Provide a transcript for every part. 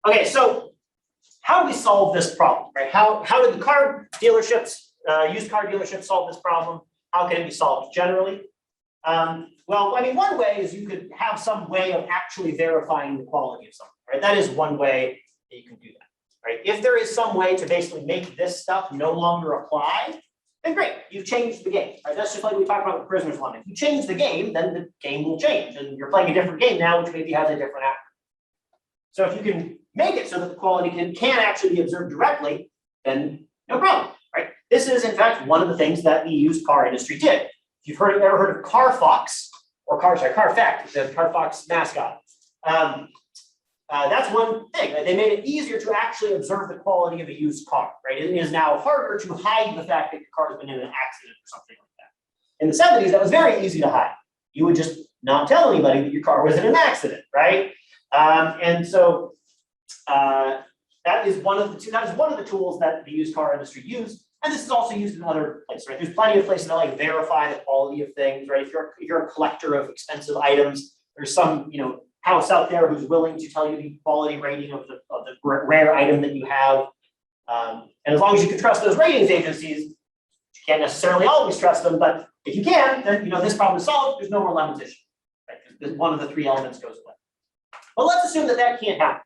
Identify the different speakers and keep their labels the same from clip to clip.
Speaker 1: Okay, so how do we solve this problem, right? How did the car dealerships, used car dealerships solve this problem? How can it be solved generally? Well, I mean, one way is you could have some way of actually verifying the quality of something, right? That is one way that you can do that, right? If there is some way to basically make this stuff no longer apply, then great, you've changed the game, right? That's just like we talked about with Prisoner's One. If you change the game, then the game will change, and you're playing a different game now, which maybe has a different outcome. So if you can make it so that the quality can actually be observed directly, then no problem, right? This is, in fact, one of the things that the used car industry did. If you've ever heard of Carfax, or Carfax, the Carfax mascot. That's one thing. Right? They made it easier to actually observe the quality of a used car, right? It is now harder to hide the fact that your car has been in an accident or something like that. In the 70s, that was very easy to hide. You would just not tell anybody that your car was in an accident, right? And so that is one of the tools that the used car industry used. And this is also used in other places, right? There's plenty of places that like verify the quality of things, right? If you're a collector of expensive items, there's some house out there who's willing to tell you the quality rating of the rare item that you have. And as long as you can trust those ratings agencies, you can't necessarily always trust them, but if you can, then this problem is solved. There's no more lemon tissue, right? Because one of the three elements goes away. But let's assume that that can't happen.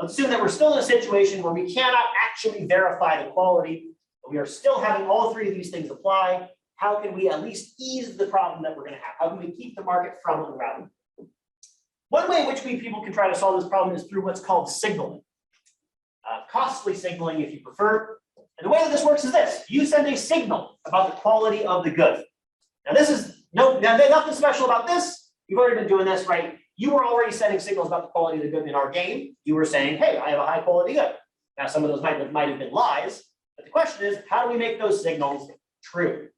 Speaker 1: Let's assume that we're still in a situation where we cannot actually verify the quality. We are still having all three of these things apply. How can we at least ease the problem that we're going to have? How can we keep the market from unraveling? One way in which people can try to solve this problem is through what's called signaling. Costly signaling, if you prefer. And the way that this works is this. You send a signal about the quality of the good. Now, this is nothing special about this. You've already been doing this, right? You were already sending signals about the quality of the good in our game. You were saying, hey, I have a high quality good. Now, some of those might have been lies. But the question is, how do we make those signals true?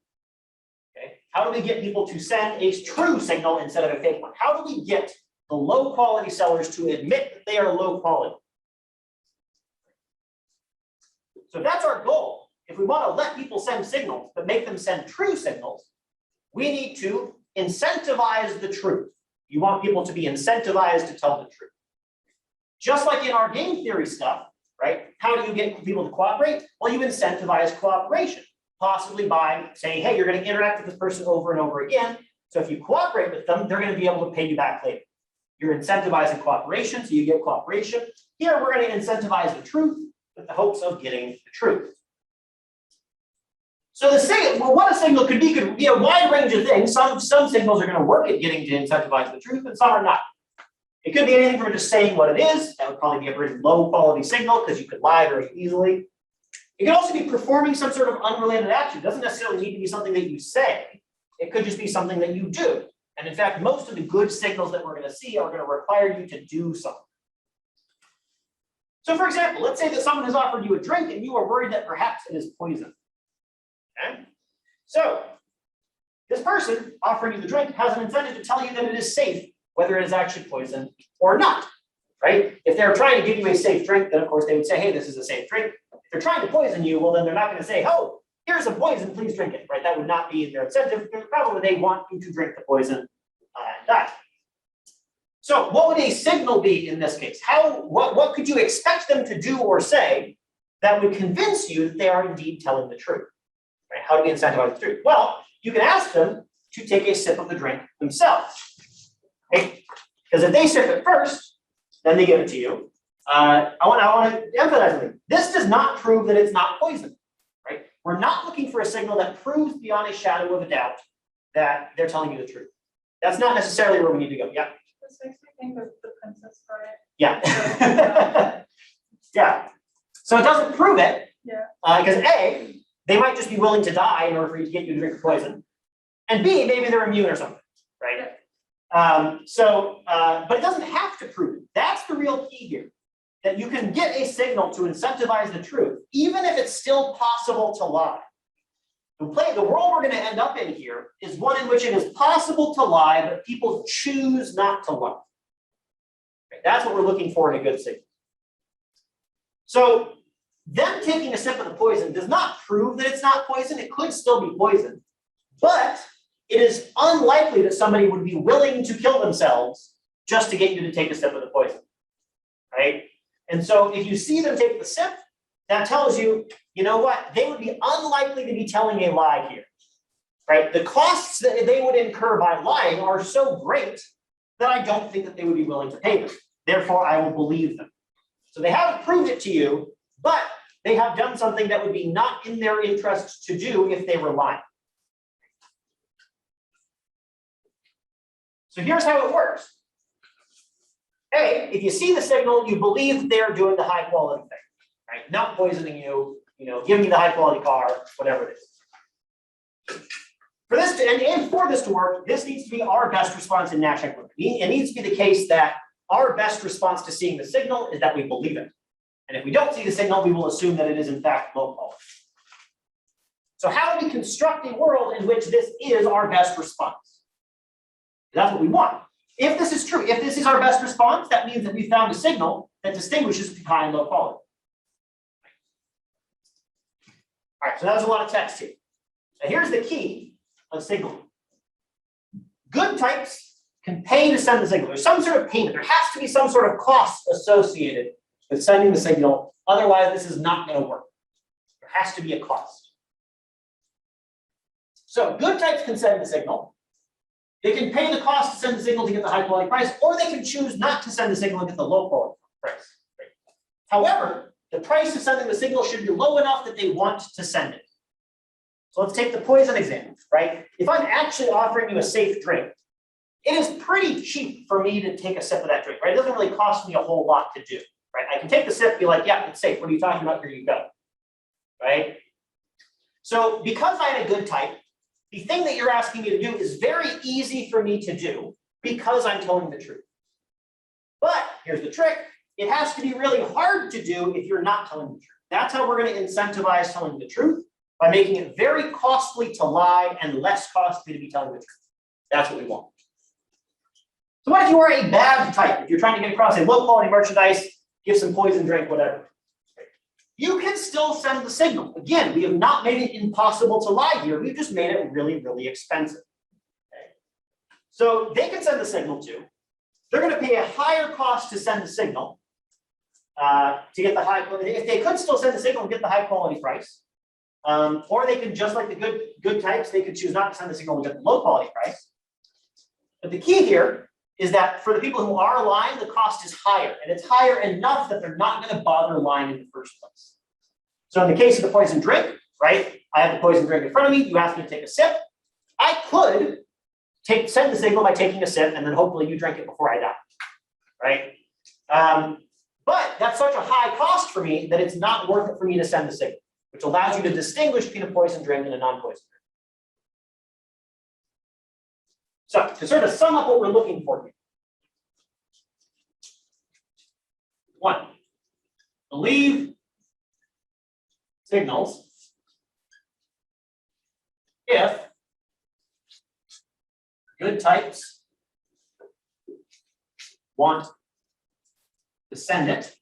Speaker 1: Okay. How do we get people to send a true signal instead of a fake one? How do we get the low quality sellers to admit that they are low quality? So if that's our goal, if we want to let people send signals, but make them send true signals, we need to incentivize the truth. You want people to be incentivized to tell the truth. Just like in our game theory stuff, right? How do you get people to cooperate? Well, you incentivize cooperation, possibly by saying, hey, you're going to interact with this person over and over again. So if you cooperate with them, they're going to be able to pay you back later. You're incentivizing cooperation, so you get cooperation. Here, we're going to incentivize the truth with the hopes of getting the truth. So what a signal could be a wide range of things. Some signals are going to work at getting to incentivize the truth, and some are not. It could be anything from just saying what it is. That would probably be a very low quality signal because you could lie very easily. It could also be performing some sort of unrelated action. It doesn't necessarily need to be something that you say. It could just be something that you do. And in fact, most of the good signals that we're going to see are going to require you to do something. So for example, let's say that someone has offered you a drink and you are worried that perhaps it is poison. Okay? So this person offering you the drink has an incentive to tell you that it is safe, whether it is actually poison or not, right? If they're trying to give you a safe drink, then of course they would say, hey, this is a safe drink. If they're trying to poison you, well, then they're not going to say, oh, here's a poison, please drink it, right? That would not be their incentive. Probably they want you to drink the poison and die. So what would a signal be in this case? What could you expect them to do or say that would convince you that they are indeed telling the truth, right? How do we incentivize the truth? Well, you can ask them to take a sip of the drink themselves. Okay? Because if they sip it first, then they give it to you. I want to emphasize something. This does not prove that it's not poison, right? We're not looking for a signal that proves beyond a shadow of a doubt that they're telling you the truth. That's not necessarily where we need to go. Yeah.
Speaker 2: This makes me think of the Princess Bride.
Speaker 1: Yeah. Yeah. So it doesn't prove it.
Speaker 2: Yeah.
Speaker 1: Because A, they might just be willing to die in order for you to get you to drink the poison. And B, maybe they're immune or something, right? But it doesn't have to prove it. That's the real key here. That you can get a signal to incentivize the truth, even if it's still possible to lie. The world we're going to end up in here is one in which it is possible to lie, but people choose not to lie. Right? That's what we're looking for in a good signal. So them taking a sip of the poison does not prove that it's not poison. It could still be poison, but it is unlikely that somebody would be willing to kill themselves just to get you to take a sip of the poison, right? And so if you see them take the SIP, that tells you, you know what, they would be unlikely to be telling a lie here, right? The costs that they would incur by lying are so great that I don't think that they would be willing to pay them. Therefore, I will believe them. So they haven't proved it to you, but they have done something that would be not in their interest to do if they were lying. So here's how it works. A, if you see the signal, you believe they're doing the high quality thing, right? Not poisoning you, giving you the high quality car, whatever it is. For this to, and for this to work, this needs to be our best response in Nash equilibrium. It needs to be the case that our best response to seeing the signal is that we believe it. And if we don't see the signal, we will assume that it is in fact low quality. So how do we construct a world in which this is our best response? That's what we want. If this is true, if this is our best response, that means that we found a signal that distinguishes between high and low quality. All right, so that was a lot of text here. Now here's the key of signaling. Good types can pay to send the signal. There's some sort of payment. There has to be some sort of cost associated with sending the signal. Otherwise, this is not going to work. There has to be a cost. So good types can send the signal. They can pay the cost to send the signal to get the high quality price, or they can choose not to send the signal and get the low quality price. However, the price of sending the signal should be low enough that they want to send it. So let's take the poison example, right? If I'm actually offering you a safe drink, it is pretty cheap for me to take a sip of that drink, right? It doesn't really cost me a whole lot to do, right? I can take the sip, be like, yeah, it's safe. What are you talking about? Here you go, right? So because I'm a good type, the thing that you're asking me to do is very easy for me to do because I'm telling the truth. But here's the trick. It has to be really hard to do if you're not telling the truth. That's how we're going to incentivize telling the truth, by making it very costly to lie and less costly to be telling the truth. That's what we want. So what if you are a bad type? If you're trying to get across a low quality merchandise, give some poison drink, whatever. You can still send the signal. Again, we have not made it impossible to lie here. We've just made it really, really expensive. Okay? So they can send the signal too. They're going to pay a higher cost to send the signal to get the high quality. If they could still send the signal and get the high quality price, or they can, just like the good types, they could choose not to send the signal and get the low quality price. But the key here is that for the people who are lying, the cost is higher, and it's higher enough that they're not going to bother lying in the first place. So in the case of the poison drink, right? I have the poison drink in front of me. You ask me to take a sip. I could send the signal by taking a sip, and then hopefully you drink it before I die, right? But that's such a high cost for me that it's not worth it for me to send the signal, which allows you to distinguish between a poison drink and a non-poison drink. So to sort of sum up what we're looking for here. 1, believe signals if good types want to send it.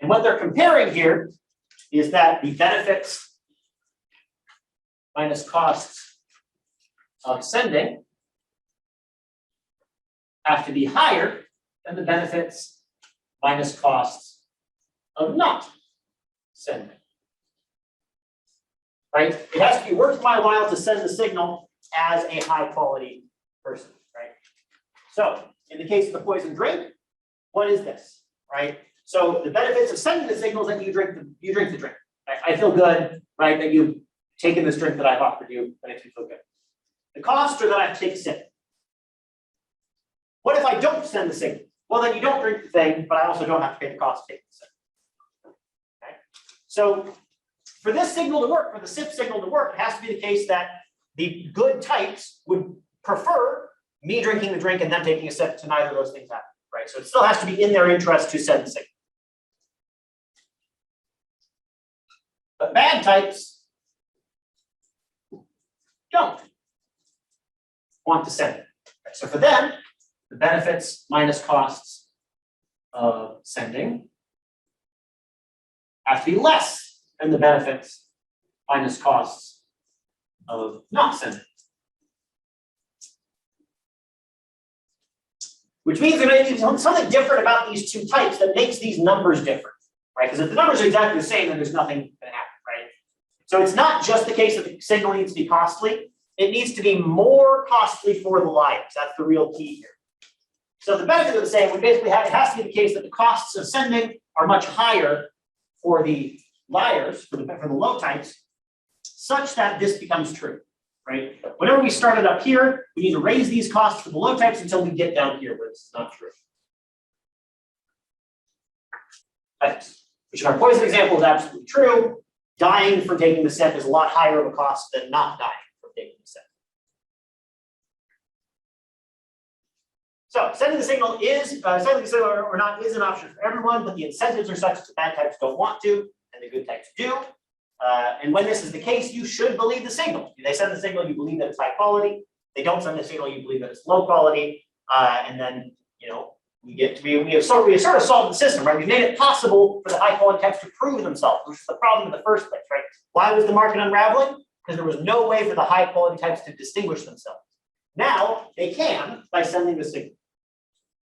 Speaker 1: And what they're comparing here is that the benefits minus costs of sending have to be higher than the benefits minus costs of not sending. Right? It has to be worth my while to send the signal as a high quality person, right? So in the case of the poison drink, what is this, right? So the benefits of sending the signal is that you drink the drink. Right? I feel good, right? That you've taken this drink that I've offered you, that makes me feel good. The costs are that I have to take a sip. What if I don't send the signal? Well, then you don't drink the thing, but I also don't have to pay the cost to take the sip. Okay? So for this signal to work, for the SIP signal to work, it has to be the case that the good types would prefer me drinking the drink and them taking a sip to neither of those things happen, right? So it still has to be in their interest to send the signal. But bad types don't want to send it. Right? So for them, the benefits minus costs of sending have to be less than the benefits minus costs of not sending. Which means there may be something different about these two types that makes these numbers different, right? Because if the numbers are exactly the same, then there's nothing going to happen, right? So it's not just the case that the signal needs to be costly. It needs to be more costly for the liars. That's the real key here. So the benefit of the saying, we basically have, it has to be the case that the costs of sending are much higher for the liars, for the low types, such that this becomes true, right? Whenever we start it up here, we need to raise these costs for the low types until we get down here where this is not true. Which in our poison example is absolutely true. Dying from taking the step is a lot higher of a cost than not dying from taking the step. So sending the signal or not is an option for everyone, but the incentives are such that the bad types don't want to, and the good types do. And when this is the case, you should believe the signal. They send the signal, you believe that it's high quality. They don't send the signal, you believe that it's low quality. And then, you know, we have sort of solved the system, right? We've made it possible for the high quality types to prove themselves, which is the problem in the first place, right? Why was the market unraveling? Because there was no way for the high quality types to distinguish themselves. Now they can by sending the signal.